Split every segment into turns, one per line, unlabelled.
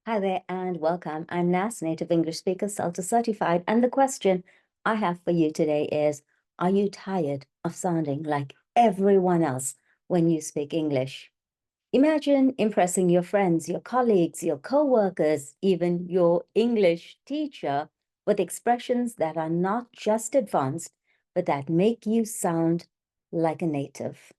Hi there and welcome. I'm Nas, native English speaker, CELTA certified. And the question I have for you today is, are you tired of sounding like everyone else when you speak English? Imagine impressing your friends, your colleagues, your co-workers, even your English teacher with expressions that are not just advanced, but that make you sound like a native.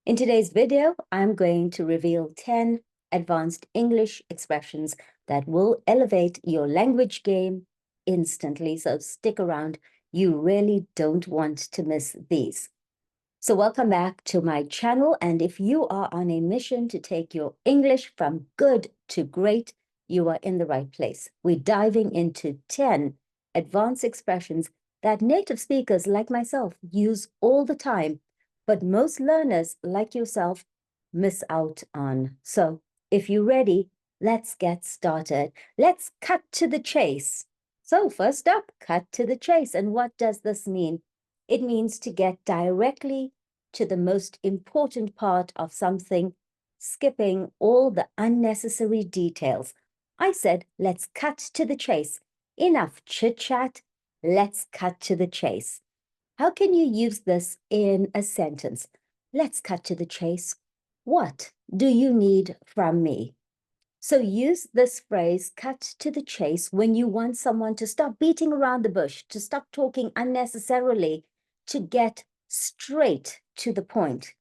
In today's video, I'm going to reveal 10 advanced English expressions that will elevate your language game instantly. So stick around. You really don't want to miss these. So welcome back to my channel. And if you are on a mission to take your English from good to great, you are in the right place. We're diving into 10 advanced expressions that native speakers like myself use all the time, but most learners like yourself miss out on. So if you're ready, let's get started. Let's cut to the chase. So first up, cut to the chase. And what does this mean? It means to get directly to the most important part of something, skipping all the unnecessary details. I said, let's cut to the chase. Enough chit-chat. Let's cut to the chase. How can you use this in a sentence? Let's cut to the chase. What do you need from me? So use this phrase, cut to the chase, when you want someone to stop beating around the bush, to stop talking unnecessarily, to get straight to the point.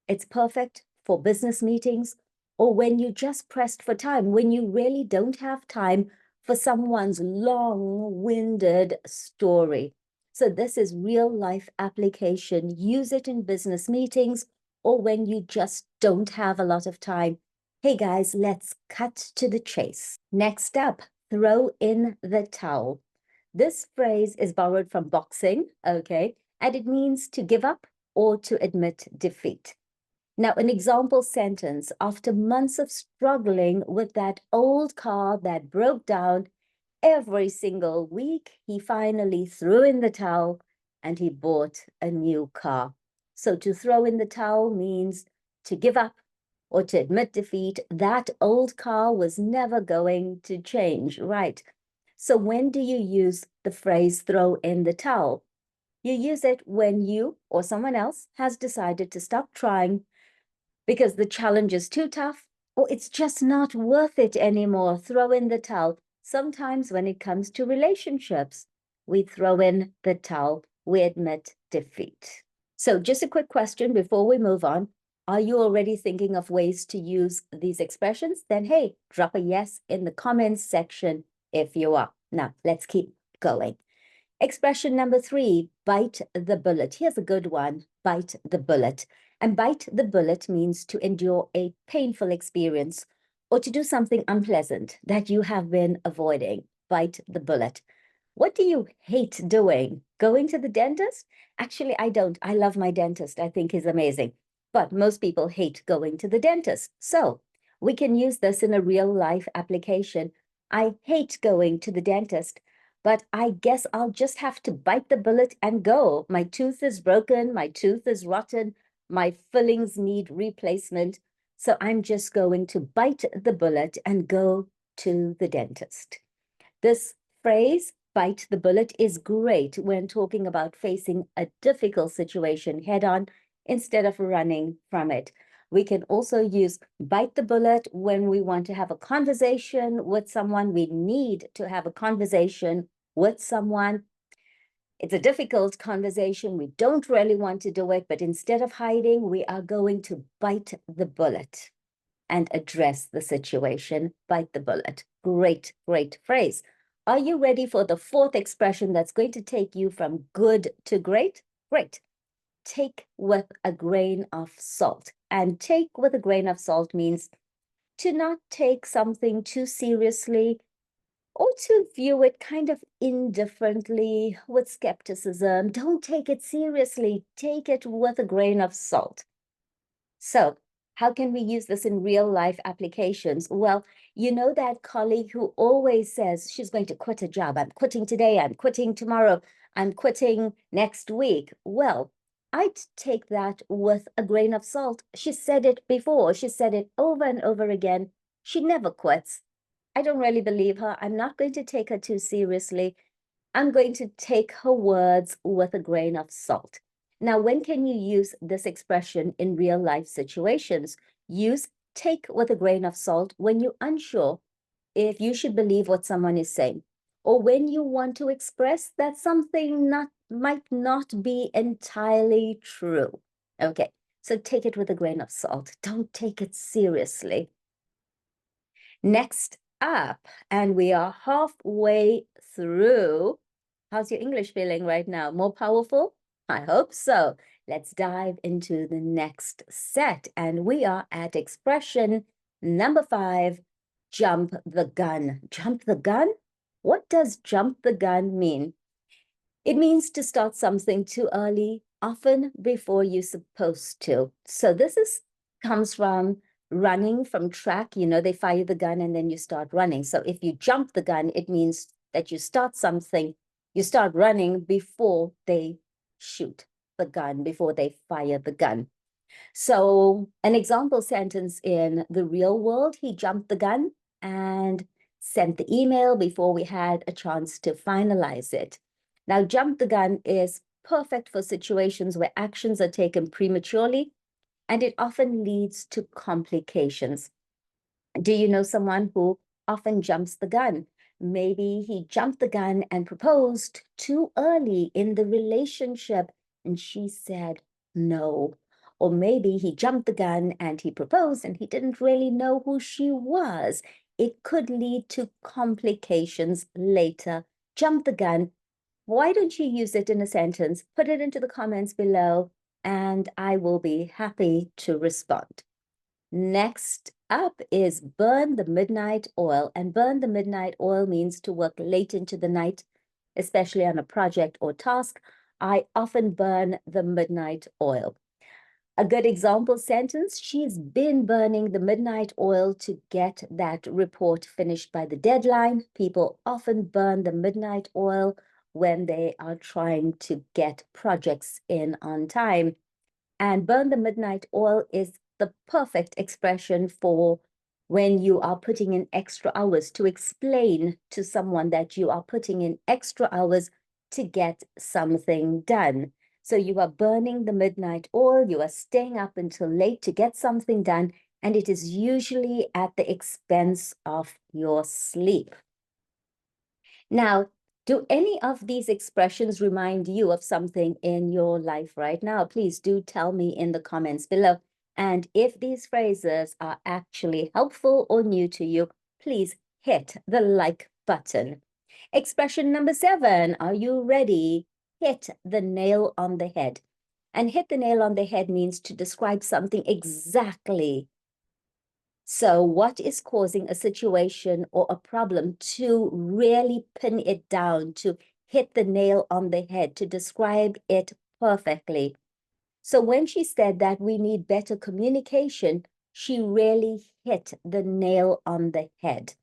It's perfect for business meetings or when you're just pressed for time, when you really don't have time for someone's long-winded story. So this is real life application. Use it in business meetings or when you just don't have a lot of time. Hey guys, let's cut to the chase. Next up, throw in the towel. This phrase is borrowed from boxing, okay? And it means to give up or to admit defeat. Now, an example sentence, after months of struggling with that old car that broke down every single week, he finally threw in the towel and he bought a new car. So to throw in the towel means to give up or to admit defeat. That old car was never going to change, right? So when do you use the phrase throw in the towel? You use it when you or someone else has decided to stop trying because the challenge is too tough or it's just not worth it anymore. Throw in the towel. Sometimes when it comes to relationships, we throw in the towel. We admit defeat. So just a quick question before we move on. Are you already thinking of ways to use these expressions? Then, hey, drop a yes in the comments section if you are. Now, let's keep going. Expression number 3, bite the bullet. Here's a good one, bite the bullet. And bite the bullet means to endure a painful experience or to do something unpleasant that you have been avoiding. Bite the bullet. What do you hate doing? Going to the dentist? Actually, I don't. I love my dentist. I think he's amazing. But most people hate going to the dentist. So we can use this in a real life application. I hate going to the dentist, but I guess I'll just have to bite the bullet and go. My tooth is broken. My tooth is rotten. My fillings need replacement. So I'm just going to bite the bullet and go to the dentist. This phrase, bite the bullet, is great when talking about facing a difficult situation head on instead of running from it. We can also use bite the bullet when we want to have a conversation with someone. We need to have a conversation with someone. It's a difficult conversation. We don't really want to do it, but instead of hiding, we are going to bite the bullet and address the situation. Bite the bullet. Great, great phrase. Are you ready for the 4th expression that's going to take you from good to great? Great. Take with a grain of salt. And take with a grain of salt means to not take something too seriously or to view it kind of indifferently with skepticism. Don't take it seriously. Take it with a grain of salt. So how can we use this in real life applications? Well, you know that colleague who always says she's going to quit a job. I'm quitting today. I'm quitting tomorrow. I'm quitting next week. Well, I'd take that with a grain of salt. She said it before. She said it over and over again. She never quits. I don't really believe her. I'm not going to take her too seriously. I'm going to take her words with a grain of salt. Now, when can you use this expression in real life situations? Use take with a grain of salt when you're unsure if you should believe what someone is saying, or when you want to express that something might not be entirely true. Okay, so take it with a grain of salt. Don't take it seriously. Next up, and we are halfway through. How's your English feeling right now? More powerful? I hope so. Let's dive into the next set, and we are at expression number 5, jump the gun. Jump the gun? What does jump the gun mean? It means to start something too early, often before you're supposed to. So this comes from running from track. You know, they fire the gun and then you start running. So if you jump the gun, it means that you start something, you start running before they shoot the gun, before they fire the gun. So an example sentence in the real world, he jumped the gun and sent the email before we had a chance to finalize it. Now, jump the gun is perfect for situations where actions are taken prematurely, and it often leads to complications. Do you know someone who often jumps the gun? Maybe he jumped the gun and proposed too early in the relationship, and she said no. Or maybe he jumped the gun and he proposed and he didn't really know who she was. It could lead to complications later. Jump the gun. Why don't you use it in a sentence? Put it into the comments below, and I will be happy to respond. Next up is burn the midnight oil. And burn the midnight oil means to work late into the night, especially on a project or task. I often burn the midnight oil. A good example sentence, she's been burning the midnight oil to get that report finished by the deadline. People often burn the midnight oil when they are trying to get projects in on time. And burn the midnight oil is the perfect expression for when you are putting in extra hours, to explain to someone that you are putting in extra hours to get something done. So you are burning the midnight oil, you are staying up until late to get something done, and it is usually at the expense of your sleep. Now, do any of these expressions remind you of something in your life right now? Please do tell me in the comments below. And if these phrases are actually helpful or new to you, please hit the like button. Expression number 7, are you ready? Hit the nail on the head. And hit the nail on the head means to describe something exactly. So what is causing a situation or a problem, to really pin it down, to hit the nail on the head, to describe it perfectly. So when she said that we need better communication, she really hit the nail on the head.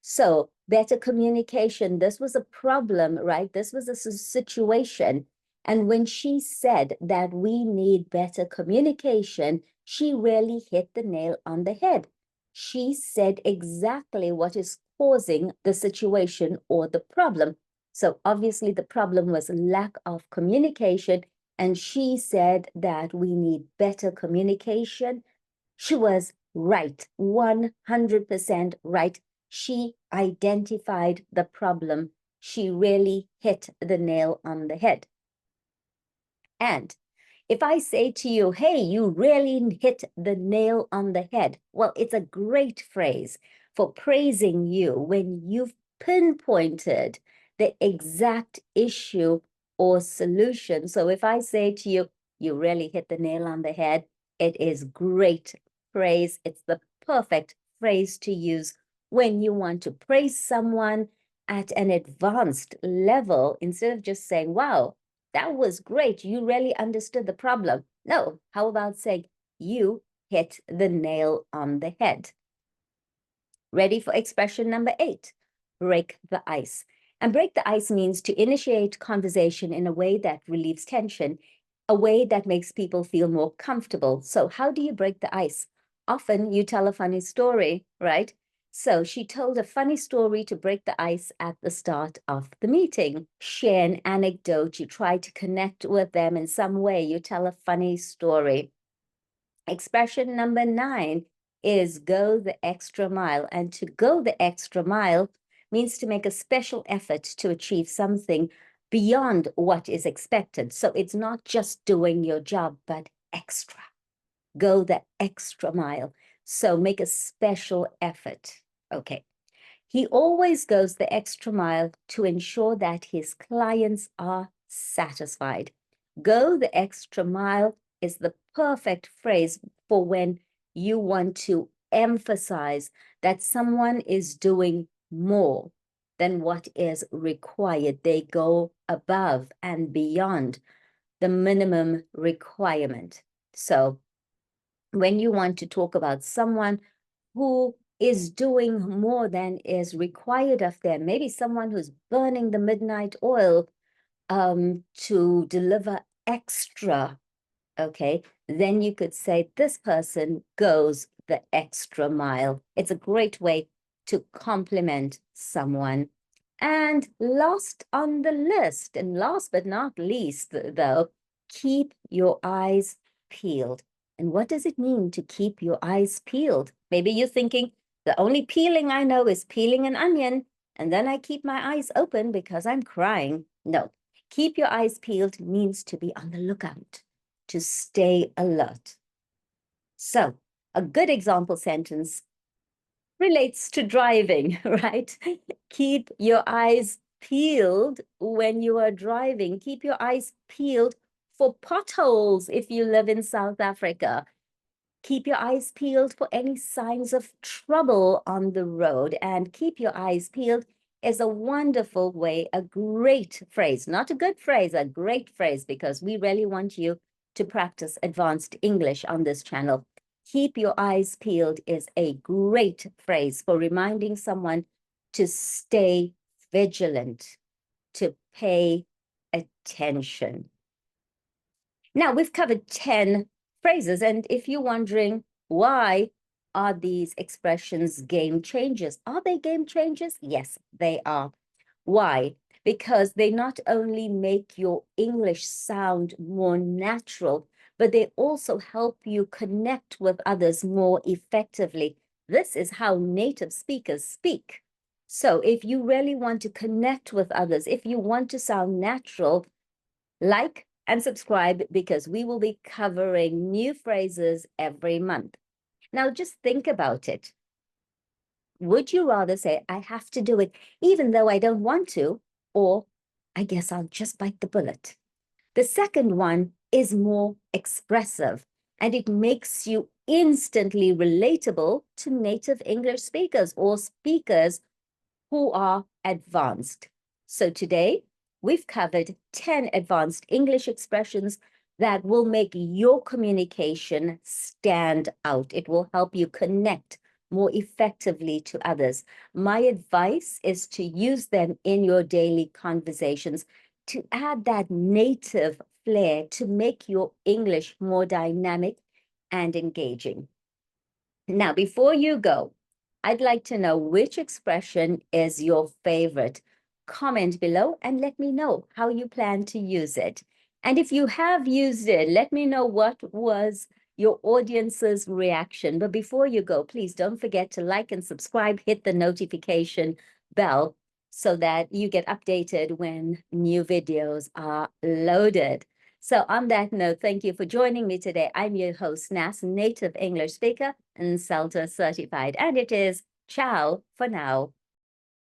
So better communication, this was a problem, right? This was a situation. And when she said that we need better communication, she really hit the nail on the head. She said exactly what is causing the situation or the problem. So obviously the problem was lack of communication, and she said that we need better communication. She was right, 100% right. She identified the problem. She really hit the nail on the head. And if I say to you, hey, you really hit the nail on the head, well, it's a great phrase for praising you when you've pinpointed the exact issue or solution. So if I say to you, you really hit the nail on the head, it is great praise. It's the perfect phrase to use when you want to praise someone at an advanced level, instead of just saying, wow, that was great, you really understood the problem. No, how about saying, you hit the nail on the head? Ready for expression number 8, break the ice. And break the ice means to initiate conversation in a way that relieves tension, a way that makes people feel more comfortable. So how do you break the ice? Often you tell a funny story, right? So she told a funny story to break the ice at the start of the meeting. Share an anecdote. You try to connect with them in some way. You tell a funny story. Expression number 9 is go the extra mile. And to go the extra mile means to make a special effort to achieve something beyond what is expected. So it's not just doing your job, but extra. Go the extra mile. So make a special effort. Okay. He always goes the extra mile to ensure that his clients are satisfied. Go the extra mile is the perfect phrase for when you want to emphasize that someone is doing more than what is required. They go above and beyond the minimum requirement. So when you want to talk about someone who is doing more than is required of them, maybe someone who's burning the midnight oil to deliver extra, okay, then you could say this person goes the extra mile. It's a great way to compliment someone. And last on the list, and last but not least, though, keep your eyes peeled. And what does it mean to keep your eyes peeled? Maybe you're thinking, the only peeling I know is peeling an onion, and then I keep my eyes open because I'm crying. No, keep your eyes peeled means to be on the lookout, to stay alert. So, a good example sentence relates to driving, right? Keep your eyes peeled when you are driving. Keep your eyes peeled for potholes if you live in South Africa. Keep your eyes peeled for any signs of trouble on the road. And keep your eyes peeled is a wonderful way, a great phrase, not a good phrase, a great phrase, because we really want you to practice advanced English on this channel. Keep your eyes peeled is a great phrase for reminding someone to stay vigilant, to pay attention. Now, we've covered 10 phrases, and if you're wondering why are these expressions game changers? Are they game changers? Yes, they are. Why? Because they not only make your English sound more natural, but they also help you connect with others more effectively. This is how native speakers speak. So if you really want to connect with others, if you want to sound natural, like and subscribe because we will be covering new phrases every month. Now, just think about it. Would you rather say, I have to do it even though I don't want to, or I guess I'll just bite the bullet? The second one is more expressive and it makes you instantly relatable to native English speakers or speakers who are advanced. So today, we've covered 10 advanced English expressions that will make your communication stand out. It will help you connect more effectively to others. My advice is to use them in your daily conversations to add that native flair to make your English more dynamic and engaging. Now, before you go, I'd like to know which expression is your favorite. Comment below and let me know how you plan to use it. And if you have used it, let me know what was your audience's reaction. But before you go, please don't forget to like and subscribe, hit the notification bell so that you get updated when new videos are loaded. So on that note, thank you for joining me today. I'm your host, Nas, native English speaker and CELTA certified, and it is ciao for now.